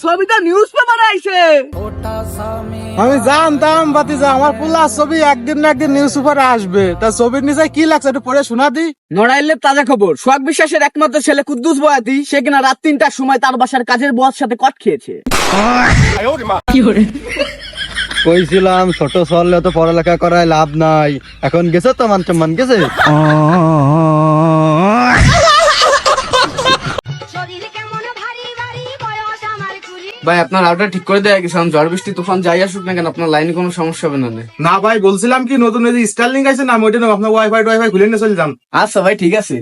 ছবিটা নিউজ পেপারে আইছে। আমি জানতাম বাতিজা আমার পুলা ছবি একদিন না একদিন নিউজ পেপারে আসবে। তা ছবির নিচে কি লাগছে একটু পড়ে শোনা দি। নড়াইলের তাজা খবর, সোহাগ বিশ্বাসের একমাত্র ছেলে কুদ্দুস বয়াতি সে কিনা রাত 3টার সময় তার বাসার কাজের বউয়ের সাথে কট খেয়েছে। কইছিলাম ছোট সরলে তো পড়ালেখা করায় লাভ নাই, এখন গেছে তো মান সম্মান গেছে। ভাই আপনার আউটটা ঠিক করে দেয়া গেছে, ঝড় বৃষ্টি তুফান যাই আসুক না কেন আপনার লাইনে কোনো সমস্যা হবে না। না ভাই বলছিলাম কি নতুন এই স্টারলিংক আছে না, ওইটা নাও আপনার ওয়াইফাই খুলে নিয়ে চলে যান। আচ্ছা ভাই ঠিক আছে।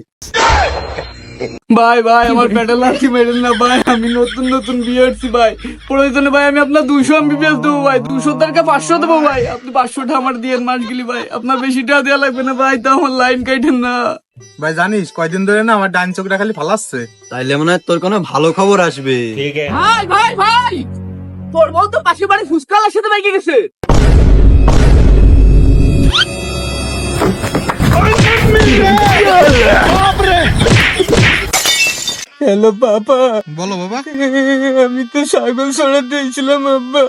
ভাই ভাই আমার পেটে লাগছে মেডেল না ভাই, আমি নতুন নতুন বিয়ে হচ্ছি ভাই, প্রয়োজনে ভাই আমি আপনার 200 MBBS দেবো ভাই, 200 টাকা 500 দেবো ভাই, আপনি 500টা আমার দিয়ে মাস গেলি ভাই, আপনার বেশি টাকা দেওয়া লাগবে না ভাই, তো আমার লাইন কাটেন না। ভাই জানিস কয়দিন ধরে না আমার ডান চোখটা খালি ফালাচ্ছে। তাইলে মনে হয় তোর কোনো ভালো খবর আসবে। ভাই ভাই ভাই তোর বল তো পাশের বাড়ি ফুসকালার সাথে বাইকে গেছে। হ্যালো বাবা। বলো বাবা। আমি তো ছাগল ছড়াতে দিয়েছিলাম আব্বা,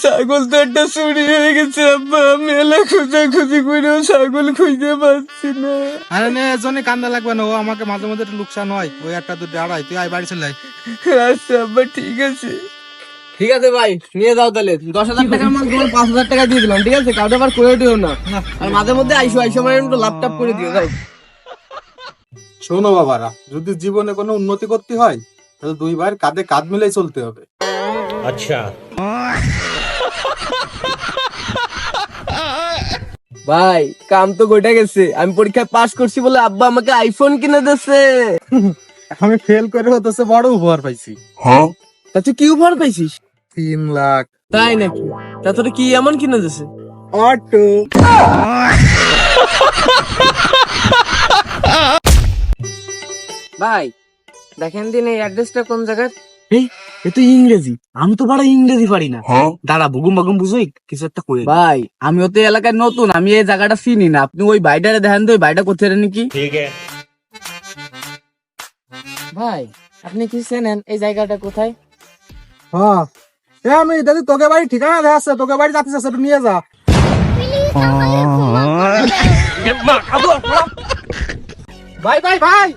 ছাগল তো একটা চুরি হয়ে গেছে আব্বা, মেলা খোঁজাখুঁজি করেও ছাগল খুঁজে পাচ্ছি না। আরে নে এজনে কান্দা লাগবে না, ও আমাকে মাঝে মধ্যে একটু লোকসান হয়, ওই একটা দুটো আড়াই তুই আয় বাড়ি চলে আয়। আচ্ছা আব্বা ঠিক আছে। ঠিক আছে ভাই নিয়ে যাও তাহলে, 10,000 টাকার মাল তোমার 5,000 টাকা দিয়ে দিলাম, ঠিক আছে? কাউকে আবার করে দিও না, আর মাঝে মধ্যে আইসো মানে একটু ল্যাপটপ করে দিও। যাও। শোনো বাবারা, যদি জীবনে কোনো উন্নতি করতে হয় তাহলে দুই ভাইয়ের কাঁধে কাঁধ মিলাই চলতে হবে। ভাই কাম তো গোটা গেছে, আমি পরীক্ষায় পাশ করছি বলে আব্বা আমাকে আইফোন কিনে দিচ্ছে। আমি ফেল করে হতেছে বড় উপহার পাইছি। তা তুই কি উপহার পাইছিস? 3 লাখ। তাই নাকি? তা তোর কি এমন কিনে দিচ্ছে? অটো। ভাই দেখেন দিন এই অ্যাড্রেসটা কোন জায়গার? এই এ তো ইংরেজি, আমি তো বড় ইংরেজি পারি না। দাঁড়া বুগুম বাগুম বুঝোই কিছু একটা করে। ভাই আমি তো এলাকায় নতুন, আমি এই জায়গাটা চিনি না, আপনি ওই বাইটারে দেখেন তো ওই বাইটা কোথায় নাকি। ঠিক আছে ভাই, আপনি কি চেনেন এই জায়গাটা কোথায়? হ্যাঁ এ আমি দাদি তোকে বাড়ি ঠিকানা দেখাচ্ছে, তোকে বাড়ি যাতে চাচ্ছে একটু নিয়ে যা। ভাই ভাই ভাই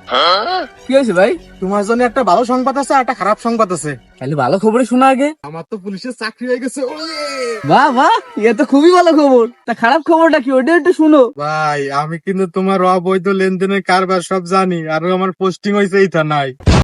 কি হয়েছে ভাই? তোমার জন্য একটা ভালো সংবাদ আছে আর একটা খারাপ সংবাদ আছে। তাহলে ভালো খবরে শোনা আগে। আমার তো পুলিশের চাকরি হয়ে গেছে। বাহ বাহ, এ তো খুবই ভালো খবর। তা খারাপ খবরটা কি ওটা একটু শুনো। ভাই আমি কিন্তু তোমার অবৈধ লেনদেনের কারবার সব জানি, আর আমার পোস্টিং হয়েছে এই থানায়।